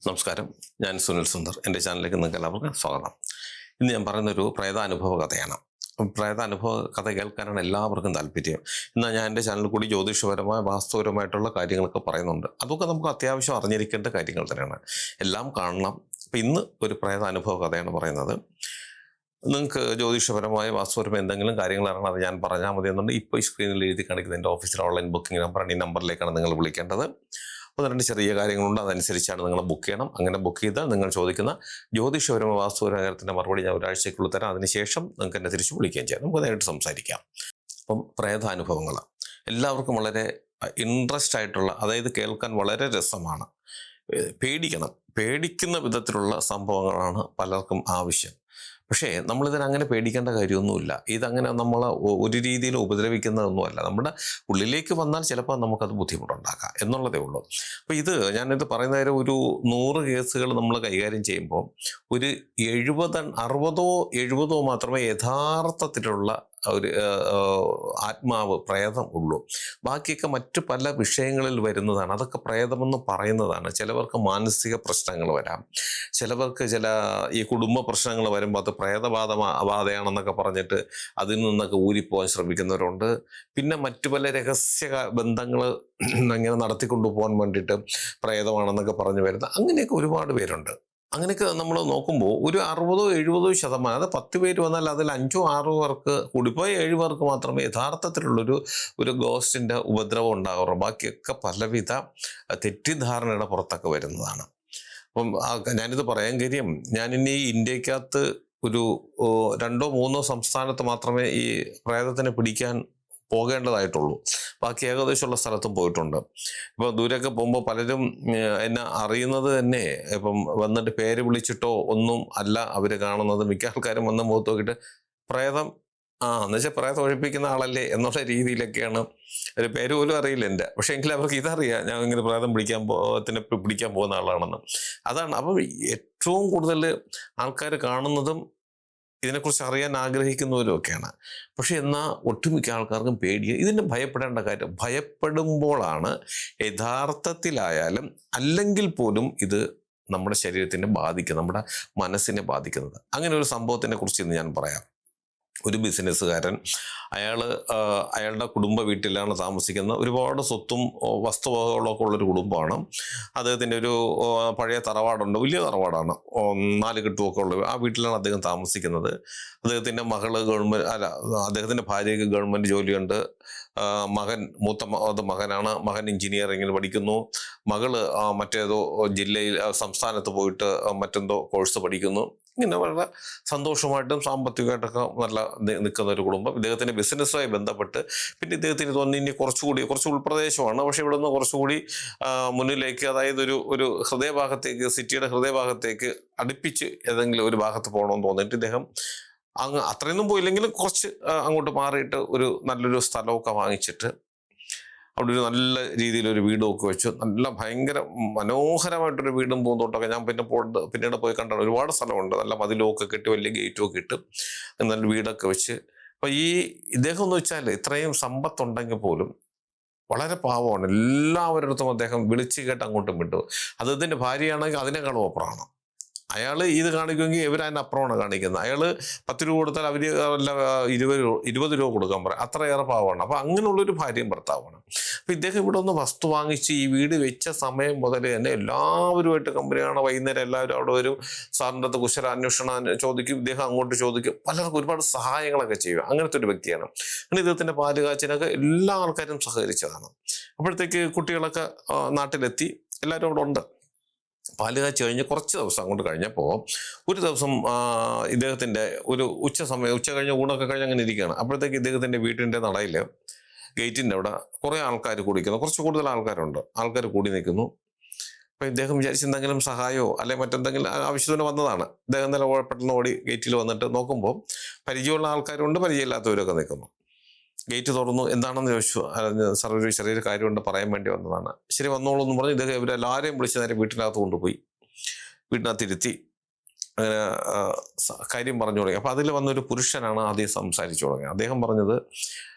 നമസ്കാരം, ഞാൻ സുനിൽ സുന്ദർ. എൻ്റെ ചാനലിലേക്ക് നിങ്ങൾക്ക് എല്ലാവർക്കും സ്വാഗതം. ഇന്ന് ഞാൻ പറയുന്നൊരു പ്രേതാനുഭവ കഥയാണ്. പ്രേതാനുഭവ കഥ കേൾക്കാനാണ് എല്ലാവർക്കും താല്പര്യം. എന്നാൽ ഞാൻ എൻ്റെ ചാനലിൽ കൂടി ജ്യോതിഷപരമായ വാസ്തുപരമായിട്ടുള്ള കാര്യങ്ങളൊക്കെ പറയുന്നുണ്ട്. അതൊക്കെ നമുക്ക് അത്യാവശ്യം അറിഞ്ഞിരിക്കേണ്ട കാര്യങ്ങൾ തന്നെയാണ്. എല്ലാം കാണണം. അപ്പം ഇന്ന് ഒരു പ്രേതാനുഭവ കഥയാണ് പറയുന്നത്. നിങ്ങൾക്ക് ജ്യോതിഷപരമായ വാസ്തുപരമായ എന്തെങ്കിലും കാര്യങ്ങൾ അറിയണം, അത് ഞാൻ പറഞ്ഞാൽ മതി എന്നുണ്ട്. ഇപ്പോൾ ഈ സ്ക്രീനിൽ എഴുതി കാണിക്കുന്ന എൻ്റെ ഓഫീസിലെ ഓൺലൈൻ ബുക്കിംഗ് നമ്പറാണ്. ഈ നമ്പറിലേക്കാണ് നിങ്ങൾ വിളിക്കേണ്ടത്. ഒന്ന് രണ്ട് ചെറിയ കാര്യങ്ങളുണ്ട്, അതനുസരിച്ചാണ് നിങ്ങൾ ബുക്ക് ചെയ്യണം. അങ്ങനെ ബുക്ക് ചെയ്താൽ നിങ്ങൾ ചോദിക്കുന്ന ജ്യോതിഷപരമായ വാസ്തുപരമായ കാര്യത്തിൻ്റെ മറുപടി ഞാൻ ഒരാഴ്ചയ്ക്കുള്ളിൽ തരാം. അതിനുശേഷം നിങ്ങൾക്ക് എന്നെ തിരിച്ച് വിളിക്കുകയും ചെയ്യാം. നമുക്ക് നേരിട്ട് സംസാരിക്കാം. അപ്പം പ്രേതാനുഭവങ്ങൾ എല്ലാവർക്കും വളരെ ഇൻട്രസ്റ്റ് ആയിട്ടുള്ള, അതായത് കേൾക്കാൻ വളരെ രസമാണ്. പേടിക്കുന്ന വിധത്തിലുള്ള സംഭവങ്ങളാണ് പലർക്കും ആവശ്യം. പക്ഷേ നമ്മളിതിനങ്ങനെ പേടിക്കേണ്ട കാര്യമൊന്നുമില്ല. ഇതങ്ങനെ നമ്മളെ ഒരു രീതിയിൽ ഉപദ്രവിക്കുന്നതൊന്നുമല്ല. നമ്മുടെ ഉള്ളിലേക്ക് വന്നാൽ ചിലപ്പോൾ നമുക്കത് ബുദ്ധിമുട്ടുണ്ടാക്കാം എന്നുള്ളതേ ഉള്ളൂ. അപ്പോൾ ഞാനിത് പറയുന്ന നേരം ഒരു 100 കേസുകൾ നമ്മൾ കൈകാര്യം ചെയ്യുമ്പോൾ ഒരു 60-70 മാത്രമേ യഥാർത്ഥത്തിലുള്ള ഒരു ആത്മാവ് പ്രേതം ഉള്ളൂ. ബാക്കിയൊക്കെ മറ്റു പല വിഷയങ്ങളിൽ വരുന്നതാണ്. അതൊക്കെ പ്രേതമെന്ന് പറയുന്നതാണ്. ചിലവർക്ക് മാനസിക പ്രശ്നങ്ങൾ വരാം, ചിലവർക്ക് ഈ കുടുംബ പ്രശ്നങ്ങൾ വരുമ്പോൾ അത് ബാധയാണെന്നൊക്കെ പറഞ്ഞിട്ട് അതിൽ നിന്നൊക്കെ ഊരിപ്പോകാൻ ശ്രമിക്കുന്നവരുണ്ട്. പിന്നെ മറ്റു പല രഹസ്യ ബന്ധങ്ങൾ ഇങ്ങനെ നടത്തിക്കൊണ്ടു പോകാൻ വേണ്ടിയിട്ട് പ്രേതമാണെന്നൊക്കെ പറഞ്ഞു വരുന്ന അങ്ങനെയൊക്കെ ഒരുപാട് പേരുണ്ട്. അങ്ങനെയൊക്കെ നമ്മൾ നോക്കുമ്പോൾ ഒരു 60-70%, അത് 10 പേര് വന്നാൽ അതിൽ 5-6 പേർക്ക്, കൂടിപ്പോയ 7 പേർക്ക് മാത്രമേ യഥാർത്ഥത്തിലുള്ളൊരു ഗോസ്റ്റിൻ്റെ ഉപദ്രവം ഉണ്ടാകാറുള്ളൂ. ബാക്കിയൊക്കെ പലവിധ തെറ്റിദ്ധാരണയുടെ പുറത്തൊക്കെ വരുന്നതാണ്. അപ്പം ഞാനിത് പറയാൻ കാര്യം, ഞാനിനി ഇന്ത്യക്കകത്ത് ഒരു 2-3 സംസ്ഥാനത്ത് മാത്രമേ ഈ പ്രേതത്തിനെ പിടിക്കാൻ പോകേണ്ടതായിട്ടുള്ളൂ. ബാക്കി ഏകദേശമുള്ള സ്ഥലത്തും പോയിട്ടുണ്ട്. ഇപ്പോൾ ദൂരെയൊക്കെ പോകുമ്പോൾ പലരും എന്നെ അറിയുന്നത് തന്നെ ഇപ്പം വന്നിട്ട് പേര് വിളിച്ചിട്ടോ ഒന്നും അല്ല അവർ കാണുന്നത്. മിക്ക ആൾക്കാരും വന്ന് മുഖത്ത് നോക്കിയിട്ട് പ്രേതം എന്നുവെച്ചാൽ പ്രേതം ഒഴിപ്പിക്കുന്ന ആളല്ലേ എന്നുള്ള രീതിയിലൊക്കെയാണ്. ഒരു പേര് പോലും അറിയില്ല എൻ്റെ. പക്ഷേ എങ്കിലും അവർക്ക് ഇതറിയാം, ഞാൻ ഇങ്ങനെ പ്രേതം പിടിക്കാൻ പോകുന്ന ആളാണെന്ന്. അതാണ്. അപ്പം ഏറ്റവും കൂടുതൽ ആൾക്കാർ കാണുന്നതും ഇതിനെക്കുറിച്ച് അറിയാൻ ആഗ്രഹിക്കുന്നവരും ഒക്കെയാണ്. പക്ഷെ എന്നാൽ ഒട്ടുമിക്ക ആൾക്കാർക്കും ഇതിനെ ഭയപ്പെടേണ്ട കാര്യം, ഭയപ്പെടുമ്പോഴാണ് യഥാർത്ഥത്തിലായാലും അല്ലെങ്കിൽ പോലും ഇത് നമ്മുടെ ശരീരത്തിനെ ബാധിക്കുന്നത്, നമ്മുടെ മനസ്സിനെ ബാധിക്കുന്നത്. അങ്ങനെ ഒരു സംഭവത്തിനെ കുറിച്ച് ഇന്ന് ഞാൻ പറയാം. ഒരു ബിസിനസ്സുകാരൻ, അയാളുടെ കുടുംബ വീട്ടിലാണ് താമസിക്കുന്നത്. ഒരുപാട് സ്വത്തും വസ്തുവകകളൊക്കെ ഉള്ളൊരു കുടുംബമാണ്. അദ്ദേഹത്തിൻ്റെ ഒരു പഴയ തറവാടുണ്ട്, വലിയ തറവാടാണ്, 4 കെട്ടുമൊക്കെ ഉള്ളത്. ആ വീട്ടിലാണ് അദ്ദേഹം താമസിക്കുന്നത്. അദ്ദേഹത്തിൻ്റെ അദ്ദേഹത്തിൻ്റെ ഭാര്യയ്ക്ക് ഗവൺമെൻറ് ജോലിയുണ്ട്. മൂത്ത മകനാണ്. മകൻ എഞ്ചിനീയറിങ്ങിന് പഠിക്കുന്നു. മകള് മറ്റേതോ സംസ്ഥാനത്ത് പോയിട്ട് മറ്റെന്തോ കോഴ്സ് പഠിക്കുന്നു. ഇങ്ങനെ വളരെ സന്തോഷമായിട്ടും സാമ്പത്തികമായിട്ടൊക്കെ നല്ല നിൽക്കുന്ന ഒരു കുടുംബം. ഇദ്ദേഹത്തിൻ്റെ ബിസിനസ്സുമായി ബന്ധപ്പെട്ട് പിന്നെ ഇദ്ദേഹത്തിന് തോന്നി ഇനി കുറച്ച് ഉൾപ്രദേശമാണ്, പക്ഷെ ഇവിടെ നിന്ന് കുറച്ചുകൂടി മുന്നിലേക്ക്, അതായത് ഒരു ഹൃദയഭാഗത്തേക്ക്, സിറ്റിയുടെ ഹൃദയഭാഗത്തേക്ക് അടുപ്പിച്ച് ഏതെങ്കിലും ഒരു ഭാഗത്ത് പോകണമെന്ന് തോന്നിയിട്ട് ഇദ്ദേഹം അത്രയൊന്നും പോയില്ലെങ്കിലും കുറച്ച് അങ്ങോട്ട് മാറിയിട്ട് ഒരു നല്ലൊരു സ്ഥലമൊക്കെ വാങ്ങിച്ചിട്ട് അവിടെ ഒരു നല്ല രീതിയിലൊരു വീടുമൊക്കെ വെച്ചു. നല്ല ഭയങ്കര മനോഹരമായിട്ടൊരു വീടും പൂന്തോട്ടമൊക്കെ. ഞാൻ പിന്നീട് പോയി കണ്ടാണ്. ഒരുപാട് സ്ഥലമുണ്ട്. നല്ല മതിലൊക്കെ കെട്ടി, വലിയ ഗേറ്റുമൊക്കെ ഇട്ട് നല്ല വീടൊക്കെ വെച്ച്. അപ്പം ഇദ്ദേഹം എന്ന് വെച്ചാൽ ഇത്രയും സമ്പത്തുണ്ടെങ്കിൽ പോലും വളരെ പാവമാണ്. എല്ലാവരുടെ അടുത്തും അദ്ദേഹം വിളിച്ച് കേട്ട് അങ്ങോട്ടും വിട്ടു. അദ്ദേഹത്തിൻ്റെ ഭാര്യയാണെങ്കിൽ അതിനേക്കാളും അപ്പുറമാണ്. അയാൾ ഇത് കാണിക്കുമെങ്കിൽ ഇവർ അതിനപ്പുറമാണ് കാണിക്കുന്നത്. അയാൾ 10 രൂപ കൊടുത്താൽ അവർ 20 രൂപ കൊടുക്കാൻ പറയും. അത്രയേറെ പാവമാണ്. അപ്പം അങ്ങനെയുള്ളൊരു ഭാര്യയും ഭർത്താവാണ്. അപ്പം ഇദ്ദേഹം ഇവിടെ ഒന്ന് വസ്തു വാങ്ങിച്ച് ഈ വീട് വെച്ച സമയം മുതൽ തന്നെ എല്ലാവരുമായിട്ട് കമ്പനിയാണ്. വൈകുന്നേരം എല്ലാവരും അവിടെ വരും, സാറിൻ്റെ അടുത്ത് കുശലാന്വേഷണം ചോദിക്കും, ഇദ്ദേഹം അങ്ങോട്ട് ചോദിക്കും. പലർക്കും ഒരുപാട് സഹായങ്ങളൊക്കെ ചെയ്യും. അങ്ങനത്തെ ഒരു വ്യക്തിയാണ്. അങ്ങനെ ഇദ്ദേഹത്തിൻ്റെ പാല് കാച്ചിനൊക്കെ എല്ലാ ആൾക്കാരും സഹകരിച്ചതാണ്. അപ്പോഴത്തേക്ക് കുട്ടികളൊക്കെ നാട്ടിലെത്തി, എല്ലാവരും അവിടെ ഉണ്ട്. പാല് കാച്ചി കഴിഞ്ഞ് കുറച്ച് ദിവസം അങ്ങോട്ട് കഴിഞ്ഞപ്പോൾ ഒരു ദിവസം ഇദ്ദേഹത്തിൻ്റെ ഒരു ഉച്ച കഴിഞ്ഞ് ഊണൊക്കെ കഴിഞ്ഞ് അങ്ങനെ ഇരിക്കുകയാണ്. അപ്പോഴത്തേക്ക് ഇദ്ദേഹത്തിൻ്റെ വീട്ടിൻ്റെ നടയിൽ ഗേറ്റിൻ്റെ അവിടെ കുറേ ആൾക്കാർ കൂടിക്കുന്നു. കുറച്ച് കൂടുതൽ ആൾക്കാരുണ്ട്. ആൾക്കാർ കൂടി നിൽക്കുന്നു. അപ്പം ഇദ്ദേഹം വിചാരിച്ച് എന്തെങ്കിലും സഹായമോ അല്ലെങ്കിൽ മറ്റെന്തെങ്കിലും ആവശ്യത്തിന് വന്നതാണ്. ഇദ്ദേഹം തന്നെ പെട്ടെന്ന് ഓടി ഗേറ്റിൽ വന്നിട്ട് നോക്കുമ്പോൾ പരിചയമുള്ള ആൾക്കാരുണ്ട്, പരിചയമില്ലാത്തവരൊക്കെ നിൽക്കുന്നു. ഗേറ്റ് തുറന്നു. എന്താണെന്ന് ചോദിച്ചു. സാർ, ഒരു ചെറിയൊരു കാര്യമുണ്ട്, പറയാൻ വേണ്ടി വന്നതാണ്. ശരി, വന്നോളൂ എന്ന് പറഞ്ഞ് ഇദ്ദേഹം ഇവരെല്ലാവരെയും വിളിച്ച് നേരെ വീട്ടിനകത്ത് കൊണ്ടുപോയി വീട്ടിനകത്തിരുത്തി അങ്ങനെ കാര്യം പറഞ്ഞു തുടങ്ങി. അപ്പം അതിൽ വന്നൊരു പുരുഷനാണ് ആദ്യം സംസാരിച്ചു തുടങ്ങിയത്. അദ്ദേഹം പറഞ്ഞത്,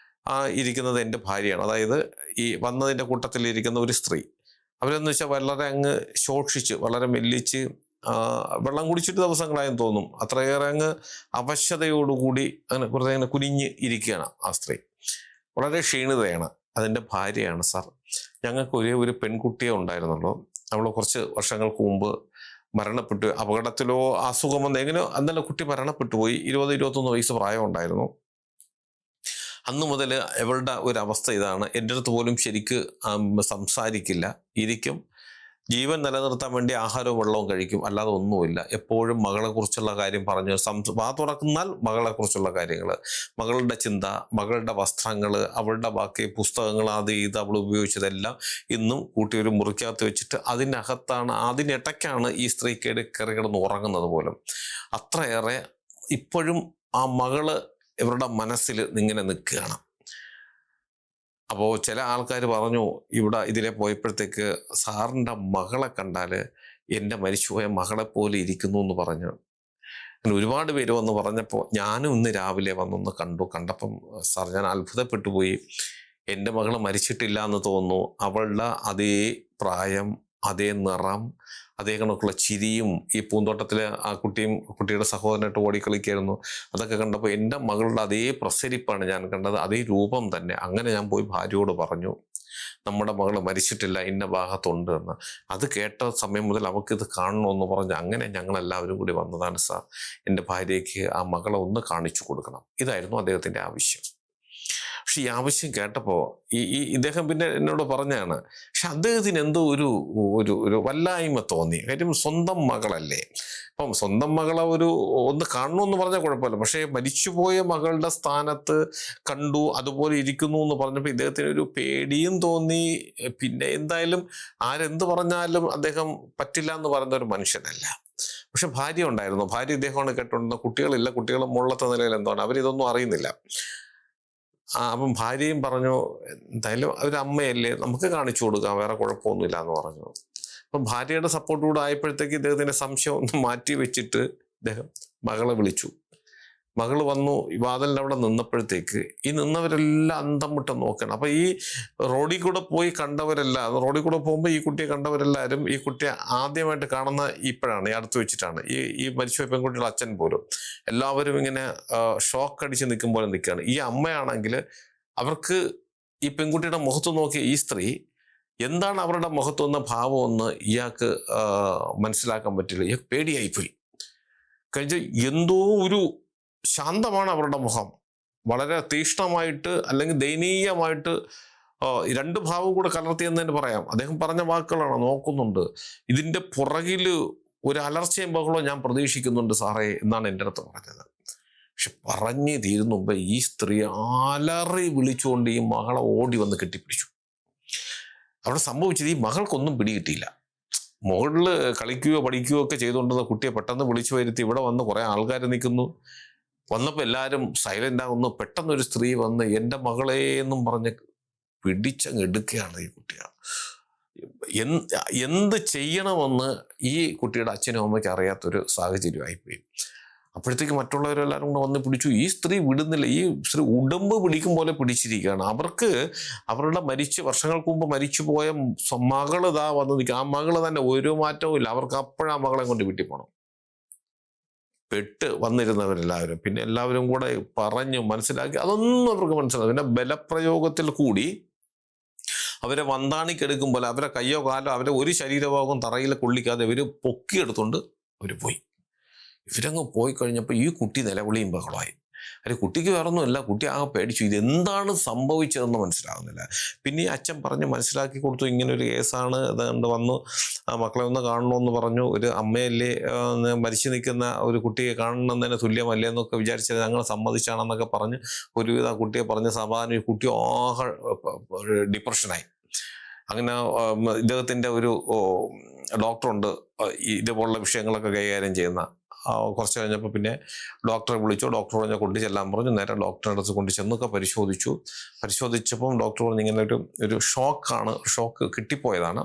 ഇരിക്കുന്നത് എൻ്റെ ഭാര്യയാണ്. അതായത് ഈ വന്നതിൻ്റെ കൂട്ടത്തിലിരിക്കുന്ന ഒരു സ്ത്രീ. അവരെന്ന് വെച്ചാൽ വളരെ അങ്ങ് ശോഷിച്ച് വളരെ മെല്ലിച്ച് വെള്ളം കുടിച്ചിട്ട് ദിവസങ്ങളായെന്ന് തോന്നും. അത്രയേറെ അങ്ങ് അവശതയോടുകൂടി അങ്ങനെ വെറുതെ അങ്ങനെ കുനിഞ്ഞ് ഇരിക്കുകയാണ് ആ സ്ത്രീ. വളരെ ക്ഷീണിതയാണ്. അതിൻ്റെ ഭാര്യയാണ് സാർ. ഞങ്ങൾക്ക് ഒരേ ഒരു പെൺകുട്ടിയെ ഉണ്ടായിരുന്നുള്ളൂ. അവൾ കുറച്ച് വർഷങ്ങൾക്ക് മുമ്പ് മരണപ്പെട്ടു. അപകടത്തിലോ അസുഖം വന്നോ എങ്ങനെയോ അന്നല്ല കുട്ടി മരണപ്പെട്ടു പോയി. 20-21 വയസ്സ് പ്രായം ഉണ്ടായിരുന്നു. അന്നു മുതൽ ഇവളുടെ ഒരു അവസ്ഥ ഇതാണ്. എൻ്റെ അടുത്ത് പോലും ശരിക്ക് സംസാരിക്കില്ല. ഇരിക്കും, ജീവൻ നിലനിർത്താൻ വേണ്ടി ആഹാരവും വെള്ളവും കഴിക്കും, അല്ലാതെ ഒന്നുമില്ല. എപ്പോഴും മകളെക്കുറിച്ചുള്ള കാര്യം പറഞ്ഞ് വാ തുറന്നാൽ മകളെക്കുറിച്ചുള്ള കാര്യങ്ങൾ, മകളുടെ ചിന്ത, മകളുടെ വസ്ത്രങ്ങൾ, അവളുടെ ബാക്കി പുസ്തകങ്ങൾ, അത് ഇത് അവൾ ഉപയോഗിച്ചതെല്ലാം ഇന്നും കൂട്ടി ഒരു മുറിക്കകത്ത് വെച്ചിട്ട് അതിനകത്താണ്, അതിനിടയ്ക്കാണ് ഈ സ്ത്രീ കയറി കിടന്ന് ഉറങ്ങുന്നത് പോലും. അത്രയേറെ ഇപ്പോഴും ആ മകള് ഇവരുടെ മനസ്സിൽ ഇങ്ങനെ നിൽക്കുകയാണ്. അപ്പോൾ ചില ആൾക്കാർ പറഞ്ഞു, ഇവിടെ ഇതിലെ പോയപ്പോഴത്തേക്ക് സാറിൻ്റെ മകളെ കണ്ടാൽ എൻ്റെ മരിച്ചുപോയ മകളെപ്പോലെ ഇരിക്കുന്നു എന്ന് പറഞ്ഞു. അങ്ങനെ ഒരുപാട് പേര് വന്ന് പറഞ്ഞപ്പോൾ ഞാനും ഇന്ന് രാവിലെ വന്നൊന്ന് കണ്ടപ്പം സാർ ഞാൻ അത്ഭുതപ്പെട്ടു പോയി. എൻ്റെ മകൾ മരിച്ചിട്ടില്ല എന്ന് തോന്നുന്നു. അവളുടെ അതേ പ്രായം, അതേ നിറം, അതേ കണക്കുള്ള ചിരിയും, ഈ പൂന്തോട്ടത്തിലെ ആ കുട്ടിയും കുട്ടിയുടെ സഹോദരനായിട്ട് ഓടിക്കളിക്കായിരുന്നു. അതൊക്കെ കണ്ടപ്പോൾ എൻ്റെ മകളുടെ അതേ പ്രസരിപ്പാണ് ഞാൻ കണ്ടത്, അതേ രൂപം തന്നെ. അങ്ങനെ ഞാൻ പോയി ഭാര്യയോട് പറഞ്ഞു, നമ്മുടെ മകൾ മരിച്ചിട്ടില്ല, ഇന്ന ഭാഗത്തുണ്ട് എന്ന്. അത് കേട്ട സമയം മുതൽ അവൾക്കിത് കാണണമെന്ന് പറഞ്ഞ് അങ്ങനെ ഞങ്ങളെല്ലാവരും കൂടി വന്നതാണ് സാർ. എൻ്റെ ഭാര്യയ്ക്ക് ആ മകളെ ഒന്ന് കാണിച്ചു കൊടുക്കണം. ഇതായിരുന്നു അദ്ദേഹത്തിൻ്റെ ആവശ്യം. പക്ഷെ ഈ ആവശ്യം കേട്ടപ്പോൾ ഇദ്ദേഹം പിന്നെ എന്നോട് പറഞ്ഞാണ്, പക്ഷെ അദ്ദേഹത്തിന് എന്തോ ഒരു വല്ലായ്മ തോന്നി. കാര്യം സ്വന്തം മകളല്ലേ. അപ്പം സ്വന്തം മകളെ ഒന്ന് കാണണമെന്ന് പറഞ്ഞാൽ കുഴപ്പമില്ല, പക്ഷേ മരിച്ചുപോയ മകളുടെ സ്ഥാനത്ത് കണ്ടു, അതുപോലെ ഇരിക്കുന്നു എന്ന് പറഞ്ഞപ്പോൾ ഇദ്ദേഹത്തിന് ഒരു പേടിയും തോന്നി. പിന്നെ എന്തായാലും ആരെന്ത് പറഞ്ഞാലും അദ്ദേഹം പറ്റില്ല എന്ന് പറയുന്ന ഒരു മനുഷ്യനല്ല. പക്ഷെ ഭാര്യ ഉണ്ടായിരുന്നു. ഭാര്യ ഇദ്ദേഹമാണ് കേട്ടോണ്ടുന്നത്. കുട്ടികളില്ല, കുട്ടികൾ മുകളിലത്തെ നിലയിൽ എന്താണ്, അവരിതൊന്നും അറിയുന്നില്ല. അപ്പം ഭാര്യയും പറഞ്ഞു, എന്തായാലും അവരമ്മയല്ലേ, നമുക്ക് കാണിച്ചു കൊടുക്കാം, വേറെ കുഴപ്പമൊന്നുമില്ല എന്ന് പറഞ്ഞു. അപ്പം ഭാര്യയുടെ സപ്പോർട്ട് കൂടെ ആയപ്പോഴത്തേക്ക് ഇദ്ദേഹത്തിൻ്റെ സംശയം ഒന്ന് മാറ്റി വെച്ചിട്ട് ഇദ്ദേഹം മകളെ വിളിച്ചു. മകള് വന്നു. ഈ വാതിലിൻ്റെ അവിടെ നിന്നപ്പോഴത്തേക്ക് ഈ നിന്നവരെല്ലാം അന്തം വിട്ട് നോക്കണം. അപ്പം ഈ റോഡിൽ കൂടെ പോയി കണ്ടവരെല്ലാം, റോഡിൽ കൂടെ പോകുമ്പോൾ ഈ കുട്ടിയെ കണ്ടവരെല്ലാവരും ഈ കുട്ടിയെ ആദ്യമായിട്ട് കാണുന്ന ഇപ്പോഴാണ്, ഈ അടുത്ത് വെച്ചിട്ടാണ്. ഈ മരിച്ചുപോയ പെൺകുട്ടിയുടെ അച്ഛൻ പോലും എല്ലാവരും ഇങ്ങനെ ഷോക്ക് അടിച്ച് നിൽക്കും പോലെ നിൽക്കുകയാണ്. ഈ അമ്മയാണെങ്കിൽ അവർക്ക് ഈ പെൺകുട്ടിയുടെ മുഖത്ത് നോക്കിയ ഈ സ്ത്രീ എന്താണ് അവരുടെ മുഖത്തൊന്ന ഭാവമൊന്ന് ഇയാൾക്ക് മനസ്സിലാക്കാൻ പറ്റില്ല. ഇയാൾക്ക് പേടിയായിപ്പോയി. കഴിഞ്ഞ എന്തോ ഒരു ശാന്തമാണ് അവരുടെ മുഖം, വളരെ തീക്ഷ്ണമായിട്ട് അല്ലെങ്കിൽ ദയനീയമായിട്ട് രണ്ട് ഭാവം കൂടെ കലർത്തിയെന്ന് തന്നെ പറയാം. അദ്ദേഹം പറഞ്ഞ വാക്കുകളാണ്, നോക്കുന്നുണ്ട്, ഇതിൻ്റെ പുറകിൽ ഒരു അലർച്ചയും ബഹളവും ഞാൻ പ്രതീക്ഷിക്കുന്നുണ്ട് സാറേ എന്നാണ് എൻ്റെ അടുത്ത് പറഞ്ഞത്. പക്ഷെ പറഞ്ഞു തീരുന്ന മുമ്പ് ഈ സ്ത്രീ അലറി വിളിച്ചുകൊണ്ട് ഈ മകളെ ഓടി വന്ന് കെട്ടിപ്പിടിച്ചു. അവിടെ സംഭവിച്ചത്, ഈ മകൾക്കൊന്നും പിടികിട്ടിയില്ല. മുകളിൽ കളിക്കുകയോ പഠിക്കുകയോ ഒക്കെ ചെയ്തുകൊണ്ടിരുന്ന കുട്ടിയെ പെട്ടെന്ന് വിളിച്ചു വരുത്തി ഇവിടെ വന്ന് കുറേ ആൾക്കാർ നിൽക്കുന്നു. വന്നപ്പോൾ എല്ലാവരും സൈലൻ്റ് ആകുന്നു. പെട്ടെന്നൊരു സ്ത്രീ വന്ന് എൻ്റെ മകളെ എന്നും പറഞ്ഞ് പിടിച്ചങ്ങ് എടുക്കുകയാണ് ഈ കുട്ടിയെ. എന്ത് ചെയ്യണമെന്ന് ഈ കുട്ടിയുടെ അച്ഛനും അമ്മയ്ക്ക് അറിയാത്തൊരു സാഹചര്യമായിപ്പോയി. അപ്പോഴത്തേക്ക് മറ്റുള്ളവരെല്ലാവരും കൂടെ വന്ന് പിടിച്ചു. ഈ സ്ത്രീ വിടുന്നില്ല. ഈ സ്ത്രീ ഉടമ്പ് പിടിക്കും പോലെ പിടിച്ചിരിക്കുകയാണ്. അവർക്ക് അവരുടെ വർഷങ്ങൾക്ക് മുമ്പ് മരിച്ചുപോയ മകള് ഇതാ വന്ന് നിൽക്കുക. ആ മകള് തന്നെ ഒരു മാറ്റവും ഇല്ല. അവർക്ക് അപ്പോഴാ മകളെ കൊണ്ട് വീട്ടിൽ പോകണം. പെട്ട് വന്നിരുന്നവരെല്ലാവരും പിന്നെ എല്ലാവരും കൂടെ പറഞ്ഞു മനസ്സിലാക്കി. അതൊന്നും അവർക്ക് മനസ്സിലാക്കി. പിന്നെ ബലപ്രയോഗത്തിൽ കൂടി അവരെ വന്താണിക്കെടുക്കുമ്പോൾ അവരെ കയ്യോ കാലോ അവരെ ഒരു ശരീരഭാഗം തറയിൽ കൊള്ളിക്കാതെ ഇവർ പൊക്കിയെടുത്തുകൊണ്ട് അവർ പോയി. ഇവരങ്ങ് പോയി കഴിഞ്ഞപ്പോൾ ഈ കുട്ടി നിലവിളിയും ബഹളമായി. അല്ലെ, കുട്ടിക്ക് വേറൊന്നുമില്ല, കുട്ടി ആകെ പേടിച്ചു. ഇതെന്താണ് സംഭവിച്ചതെന്ന് മനസ്സിലാകുന്നില്ല. പിന്നെ ഈ അച്ഛൻ പറഞ്ഞ് മനസ്സിലാക്കി കൊടുത്തു, ഇങ്ങനൊരു കേസാണ്, അതുകൊണ്ട് വന്നു മക്കളെ ഒന്ന് കാണണമെന്ന് പറഞ്ഞു. ഒരു അമ്മയല്ലേ മരിച്ചു നിൽക്കുന്ന ഒരു കുട്ടിയെ കാണുന്നതിന് തുല്യമല്ലേ എന്നൊക്കെ വിചാരിച്ചത്, ഞങ്ങൾ സമ്മതിച്ചാണെന്നൊക്കെ പറഞ്ഞ് ഒരുവിധ ആ കുട്ടിയെ പറഞ്ഞ് സമാധാനം. ഈ കുട്ടി ആകെ ഡിപ്രഷനായി. അങ്ങനെ ഇദ്ദേഹത്തിൻ്റെ ഒരു ഡോക്ടറുണ്ട് ഇതുപോലുള്ള വിഷയങ്ങളൊക്കെ കൈകാര്യം ചെയ്യുന്ന. കുറച്ച് കഴിഞ്ഞപ്പോൾ പിന്നെ ഡോക്ടറെ വിളിച്ചു. ഡോക്ടർ പറഞ്ഞാൽ കൊണ്ടു ചെല്ലാൻ പറഞ്ഞു. നേരെ ഡോക്ടറുടെ അടുത്ത് കൊണ്ട് ചെന്നൊക്കെ പരിശോധിച്ചപ്പം ഡോക്ടർ പറഞ്ഞു ഇങ്ങനെ ഒരു ഷോക്ക് കിട്ടിപ്പോയതാണ്,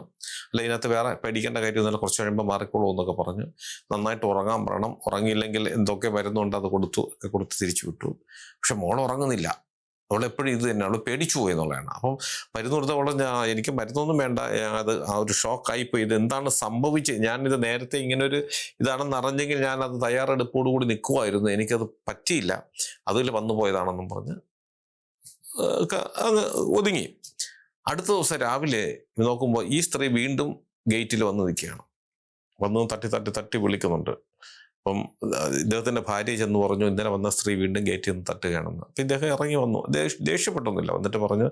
അല്ല ഇതിനകത്ത് വേറെ പേടിക്കേണ്ട കാര്യമൊന്നുമില്ല, കുറച്ച് കഴിയുമ്പോൾ മാറിക്കോളൂ എന്നൊക്കെ പറഞ്ഞു. നന്നായിട്ട് ഉറങ്ങാൻ പറയണം, ഉറങ്ങിയില്ലെങ്കിൽ എന്തൊക്കെ വരുന്നുണ്ട് അത് കൊടുത്ത് തിരിച്ചു വിട്ടു. പക്ഷെ മോൾ ഉറങ്ങുന്നില്ല. അവളെപ്പോഴും ഇത് തന്നെ, അവൾ പേടിച്ചു പോയി എന്നുള്ളതാണ്. അപ്പം മരുന്ന് കൊടുത്തവളെ എനിക്ക് മരുന്നൊന്നും വേണ്ട, അത് ആ ഒരു ഷോക്കായിപ്പോയി, ഇത് എന്താണ് സംഭവിച്ചത്, ഞാനിത് നേരത്തെ ഇങ്ങനൊരു ഇതാണെന്ന് അറിഞ്ഞെങ്കിൽ ഞാൻ അത് തയ്യാറെടുപ്പോടുകൂടി നിൽക്കുമായിരുന്നു, എനിക്കത് പറ്റിയില്ല, അതിൽ വന്നു പോയതാണെന്നും പറഞ്ഞ് അങ്ങ് ഒതുങ്ങി. അടുത്ത ദിവസം രാവിലെ നോക്കുമ്പോൾ ഈ സ്ത്രീ വീണ്ടും ഗേറ്റിൽ വന്ന് നിൽക്കുകയാണ്. വന്ന് തട്ടി തട്ടി തട്ടി വിളിക്കുന്നുണ്ട്. അപ്പം ഇദ്ദേഹത്തിൻ്റെ ഭാര്യ ചെന്ന് പറഞ്ഞു, ഇന്നലെ വന്ന സ്ത്രീ വീണ്ടും ഗേറ്റിൽ നിന്ന് തട്ടുകയാണെന്ന്. അപ്പം ഇദ്ദേഹം ഇറങ്ങി വന്നു, ദേഷ്യപ്പെട്ടൊന്നുമില്ല, വന്നിട്ട് പറഞ്ഞു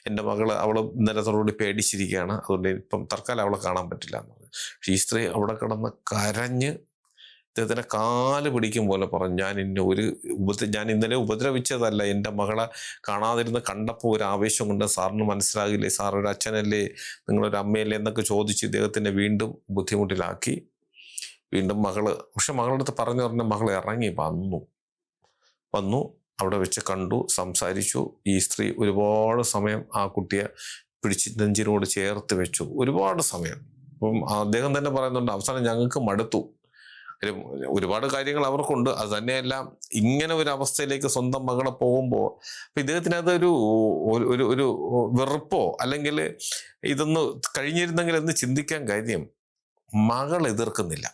എൻ്റെ മകള് അവൾ ഇന്നലത്തോടുകൂടി പേടിച്ചിരിക്കുകയാണ്, അതുകൊണ്ട് ഇപ്പം തൽക്കാലം അവളെ കാണാൻ പറ്റില്ല എന്ന് പറഞ്ഞു. പക്ഷേ ഈ സ്ത്രീ അവിടെ കിടന്ന് കരഞ്ഞ് ഇദ്ദേഹത്തിൻ്റെ കാല് പിടിക്കും പോലെ പറഞ്ഞു, ഞാൻ ഇന്നലെ ഉപദ്രവിച്ചതല്ല, എൻ്റെ മകളെ കാണാതിരുന്ന് കണ്ടപ്പോൾ ഒരു ആവേശം കൊണ്ട്, സാറിന് മനസ്സിലാകില്ലേ, സാർ ഒരു അച്ഛനല്ലേ, നിങ്ങളൊരു അമ്മയല്ലേ എന്നൊക്കെ ചോദിച്ച് ഇദ്ദേഹത്തിനെ വീണ്ടും ബുദ്ധിമുട്ടിലാക്കി. വീണ്ടും പക്ഷെ മകളുടെ അടുത്ത് പറഞ്ഞ മകൾ ഇറങ്ങി വന്നു അവിടെ വെച്ച് കണ്ടു, സംസാരിച്ചു. ഈ സ്ത്രീ ഒരുപാട് സമയം ആ കുട്ടിയെ പിടിച്ച് നെഞ്ചിനോട് ചേർത്ത് വെച്ചു, ഒരുപാട് സമയം. അപ്പം അദ്ദേഹം തന്നെ പറയുന്നുണ്ട്, അവസാനം ഞങ്ങൾക്ക് മടുത്തു, ഒരുപാട് കാര്യങ്ങൾ അവർക്കുണ്ട്, അത് തന്നെയല്ല ഇങ്ങനെ ഒരു അവസ്ഥയിലേക്ക് സ്വന്തം മകളെ പോകുമ്പോൾ അപ്പം ഇദ്ദേഹത്തിന് അതൊരു ഒരു വെറുപ്പോ അല്ലെങ്കിൽ ഇതൊന്ന് കഴിഞ്ഞിരുന്നെങ്കിൽ എന്ന് ചിന്തിക്കാൻ കാര്യം, മകൾ എതിർക്കുന്നില്ല.